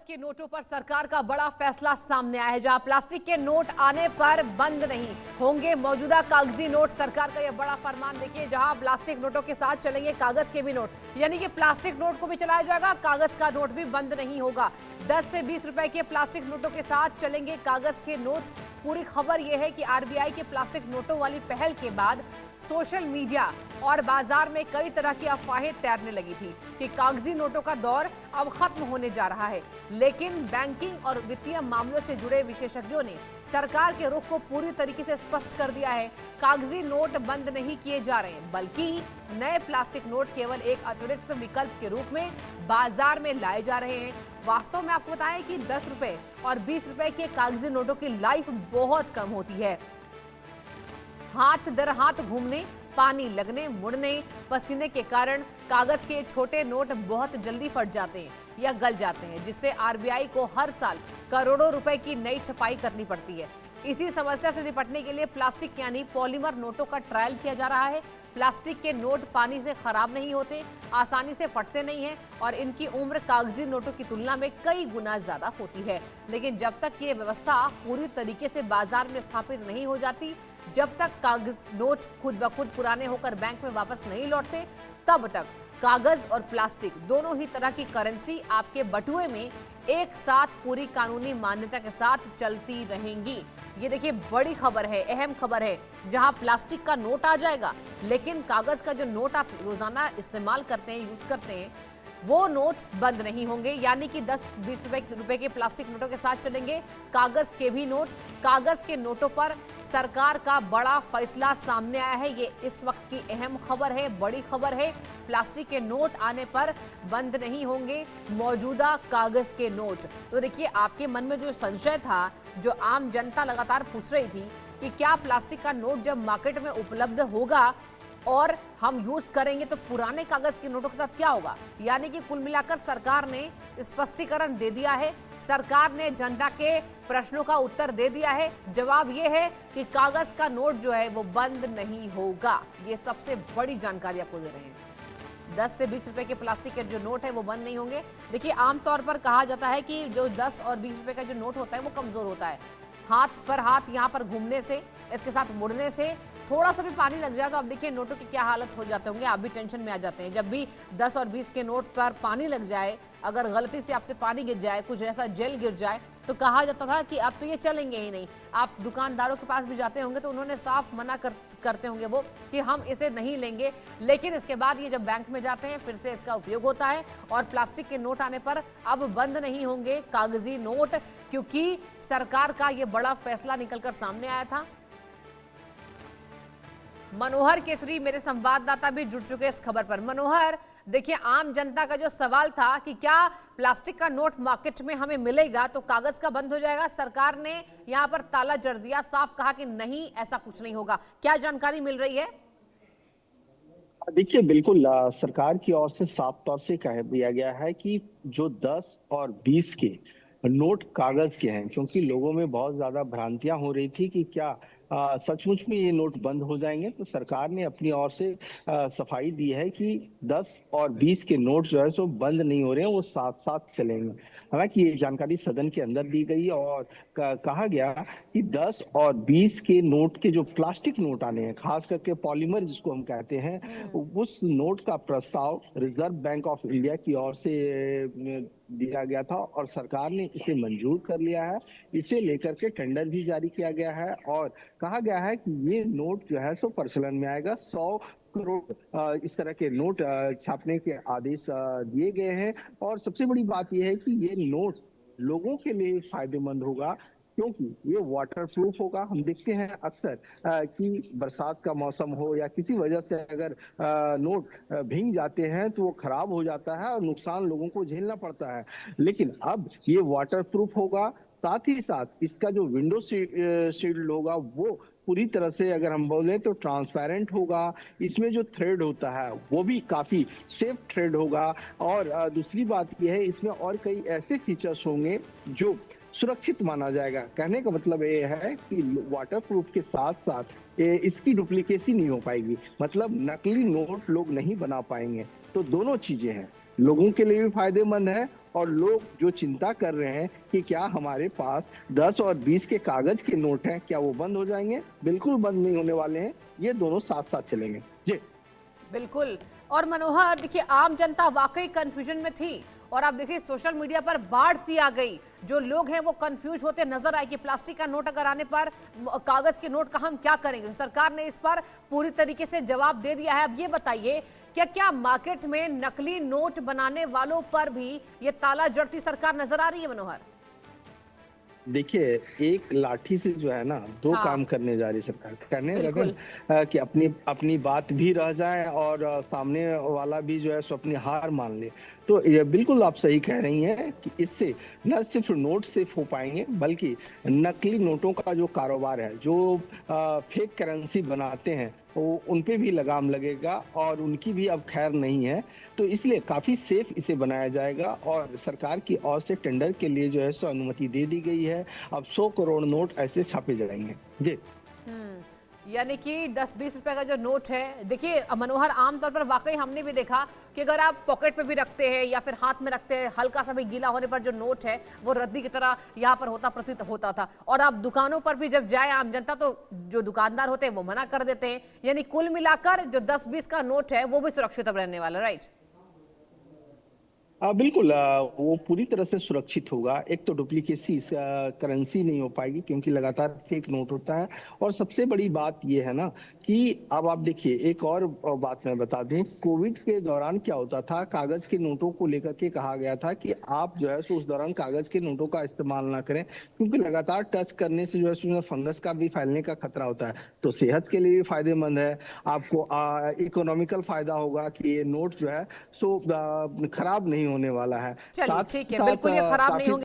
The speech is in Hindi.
के नोटों पर सरकार का बड़ा फैसला सामने आया है, जहां प्लास्टिक के नोट आने पर बंद नहीं होंगे मौजूदा कागजी नोट। सरकार का यह बड़ा फरमान देखिए, जहां प्लास्टिक नोटों के साथ चलेंगे कागज के भी नोट, यानी कि प्लास्टिक नोट को भी चलाया जाएगा, कागज का नोट भी बंद नहीं होगा। 10 से 20 रुपए के प्लास्टिक नोटों के साथ चलेंगे कागज के नोट। पूरी खबर यह है कि आरबीआई के प्लास्टिक नोटों वाली पहल के बाद सोशल मीडिया और बाजार में कई तरह की अफवाहें तैरने लगी थी कि कागजी नोटों का दौर अब खत्म होने जा रहा है, लेकिन बैंकिंग और वित्तीय मामलों से जुड़े विशेषज्ञों ने सरकार के रुख को पूरी तरीके से स्पष्ट कर दिया है। कागजी नोट बंद नहीं किए जा रहे हैं, बल्कि नए प्लास्टिक नोट केवल एक अतिरिक्त विकल्प के रूप में बाजार में लाए जा रहे हैं। वास्तव में आपको बताएं कि 10 रुपए और 20 रुपए के कागजी नोटों की लाइफ बहुत कम होती है। हाथ दर हाथ घूमने, पानी लगने, मुड़ने, पसीने के कारण कागज के छोटे नोट बहुत जल्दी फट जाते हैं या गल जाते हैं, जिससे आरबीआई को हर साल करोड़ों रुपए की नई छपाई करनी पड़ती है। इसी समस्या से निपटने के लिए प्लास्टिक यानी पॉलीमर नोटों का ट्रायल किया जा रहा है। प्लास्टिक के नोट पानी से खराब नहीं होते, आसानी से फटते नहीं हैं और इनकी उम्र कागजी नोटों की तुलना में कई गुना ज्यादा होती है। लेकिन जब तक ये व्यवस्था पूरी तरीके से बाजार में स्थापित नहीं हो जाती, जब तक कागज नोट खुद ब खुद पुराने होकर बैंक में वापस नहीं लौटते, तब तक कागज और प्लास्टिक दोनों ही तरह की करेंसी आपके बटुए में एक साथ पूरी कानूनी मान्यता के साथ चलती रहेंगी। ये देखिए, बड़ी खबर है, अहम खबर है, जहां प्लास्टिक का नोट आ जाएगा, लेकिन कागज का जो नोट आप रोजाना इस्तेमाल करते हैं, यूज करते हैं, वो नोट बंद नहीं होंगे। यानी कि 10-20 रुपए के प्लास्टिक नोटों के साथ चलेंगे कागज के भी नोट। कागज के नोटों पर सरकार का बड़ा फैसला सामने आया है। ये इस वक्त की अहम खबर है, बड़ी खबर है। प्लास्टिक के नोट आने पर बंद नहीं होंगे मौजूदा कागज के नोट। तो देखिए, आपके मन में जो संशय था, जो आम जनता लगातार पूछ रही थी कि क्या प्लास्टिक का नोट जब मार्केट में उपलब्ध होगा और हम यूज करेंगे तो पुराने कागज के नोटों के साथ क्या होगा। यानी कि कुल मिलाकर सरकार ने स्पष्टीकरण दे दिया है, सरकार ने जनता के प्रश्नों का उत्तर दे दिया है। जवाब यह है कि कागज का नोट जो है वो बंद नहीं होगा। ये सबसे बड़ी जानकारी आपको दे रहे हैं। 10 से 20 रुपए के प्लास्टिक के जो नोट है वो बंद नहीं होंगे। देखिए, आमतौर पर कहा जाता है कि जो 10 और 20 रुपए का जो नोट होता है वो कमजोर होता है। हाथ पर हाथ यहाँ पर घूमने से, इसके साथ मुड़ने से, थोड़ा सा भी पानी लग जाए तो आप देखिए नोटों की क्या हालत हो जाते होंगे। आप भी टेंशन में आ जाते हैं जब भी 10 और 20 के नोट पर पानी लग जाए। अगर गलती से आपसे पानी गिर जाए, कुछ ऐसा जेल गिर जाए, तो कहा जाता था कि अब तो ये चलेंगे ही नहीं। आप दुकानदारों के पास भी जाते होंगे तो उन्होंने साफ मना करते होंगे वो कि हम इसे नहीं लेंगे। लेकिन इसके बाद ये जब बैंक में जाते हैं, फिर से इसका उपयोग होता है और प्लास्टिक के नोट आने पर अब बंद नहीं होंगे कागजी नोट, क्योंकि सरकार का ये बड़ा फैसला निकलकर सामने आया था। मनोहर केसरी मेरे संवाददाता भी जुड़ चुके इस खबर पर। मनोहर, देखिए, आम जनता का जो सवाल था कि क्या प्लास्टिक का नोट मार्केट में हमें मिलेगा तो कागज का बंद हो जाएगा, सरकार ने यहां पर ताला जड़ दिया, साफ कहा कि नहीं, ऐसा कुछ नहीं होगा। क्या जानकारी मिल रही है? देखिए, बिल्कुल सरकार की ओर से साफ तौर से कह दिया गया है कि जो 10 और 20 के नोट कागज के हैं, क्योंकि लोगों में बहुत ज्यादा भ्रांतियां हो रही थी कि क्या सचमुच में ये नोट बंद हो जाएंगे। तो सरकार ने अपनी ओर से सफाई दी है कि 10 और 20 के नोट जो है सो बंद नहीं हो रहे हैं, वो साथ साथ चलेंगे। हालांकि ये जानकारी सदन के अंदर दी गई और कहा गया कि 10 और 20 के नोट के जो प्लास्टिक नोट आने हैं, खास करके पॉलीमर जिसको हम कहते हैं, उस नोट का प्रस्ताव रिजर्व बैंक ऑफ इंडिया की ओर से दिया गया था और सरकार ने इसे मंजूर कर लिया है। इसे लेकर के टेंडर भी जारी किया गया है और कहा गया है कि ये नोट जो है सो प्रचलन में आएगा। 100 करोड़ इस तरह के नोट छापने के आदेश दिए गए हैं और सबसे बड़ी बात यह है कि ये नोट लोगों के लिए फायदेमंद होगा, क्योंकि ये वाटर प्रूफ होगा। हम देखते हैं अक्सर कि बरसात का मौसम हो या किसी वजह से अगर नोट भीग जाते हैं तो वो खराब हो जाता है और नुकसान लोगों को झेलना पड़ता है। लेकिन अब ये वाटर प्रूफ होगा, साथ ही साथ इसका जो विंडो शील्ड होगा वो पूरी तरह से, अगर हम बोले तो ट्रांसपेरेंट होगा। इसमें जो थ्रेड होता है वो भी काफी सेफ थ्रेड होगा और दूसरी बात यह है, इसमें और कई ऐसे फीचर्स होंगे जो सुरक्षित माना जाएगा। कहने का मतलब ये है कि वाटर प्रूफ के साथ साथ इसकी डुप्लीकेसी नहीं हो पाएगी, मतलब नकली नोट लोग नहीं बना पाएंगे। तो दोनों चीजें हैं, लोगों के लिए भी फायदेमंद है और लोग जो चिंता कर रहे हैं कि क्या हमारे पास 10 और 20 के कागज के नोट हैं, क्या वो बंद हो जाएंगे? बिल्कुल बंद नहीं होने वाले हैं, ये दोनों साथ साथ चलेंगे। जी बिल्कुल। और मनोहर देखिए, आम जनता वाकई कंफ्यूजन में थी और आप देखिए सोशल मीडिया पर बाढ़ सी आ गई। जो लोग हैं वो कंफ्यूज होते नजर आए कि प्लास्टिक का नोट अगर आने पर कागज के नोट का हम क्या करेंगे। सरकार ने इस पर पूरी तरीके से जवाब दे दिया है। अब ये बताइए, क्या मार्केट में नकली नोट बनाने वालों पर भी ये ताला जड़ती सरकार नजर आ रही है मनोहर? देखिए, एक लाठी से जो है ना दो हाँ, काम करने जा रही सरकार। कहने लगे बिल्कुल। कि अपनी अपनी बात भी रह जाए और सामने वाला भी जो है सो अपनी हार मान ले। तो ये बिल्कुल आप सही कह रही हैं कि इससे न सिर्फ नोट सेफ हो पाएंगे, बल्कि नकली नोटों का जो कारोबार है, जो फेक करेंसी बनाते हैं, वो उन पे भी लगाम लगेगा और उनकी भी अब खैर नहीं है। तो इसलिए काफी सेफ इसे बनाया जाएगा और सरकार की ओर से टेंडर के लिए जो है सो अनुमति दे दी गई है। अब 100 करोड़ नोट ऐसे छापे जाएंगे। जी यानी कि 10-20 रुपए का जो नोट है, देखिए मनोहर, आमतौर पर वाकई हमने भी देखा कि अगर आप पॉकेट पे भी रखते हैं या फिर हाथ में रखते हैं, हल्का सा भी गीला होने पर जो नोट है वो रद्दी की तरह यहाँ पर प्रतीत होता था। और आप दुकानों पर भी जब जाए आम जनता, तो जो दुकानदार होते हैं वो मना कर देते हैं। यानी कुल मिलाकर जो 10-20 का नोट है वो भी सुरक्षित अब रहने वाला, राइट? बिल्कुल, वो पूरी तरह से सुरक्षित होगा। एक तो डुप्लीकेसी करेंसी नहीं हो पाएगी क्योंकि लगातार फेक नोट होता है। और सबसे बड़ी बात ये है ना कि अब आप देखिए, एक और बात मैं बता दूं, कोविड के दौरान क्या होता था, कागज के नोटों को लेकर के कहा गया था कि आप जो है सो उस दौरान कागज के नोटों का इस्तेमाल ना करें, क्योंकि लगातार टच करने से जो है उसमें फंगस का भी फैलने का खतरा होता है। तो सेहत के लिए भी फायदेमंद है, आपको इकोनॉमिकल फायदा होगा कि ये नोट जो है सो खराब नहीं होने वाला है। चलिए साथ ठीक है, साथ बिल्कुल ये खराब नहीं काफी होंगे।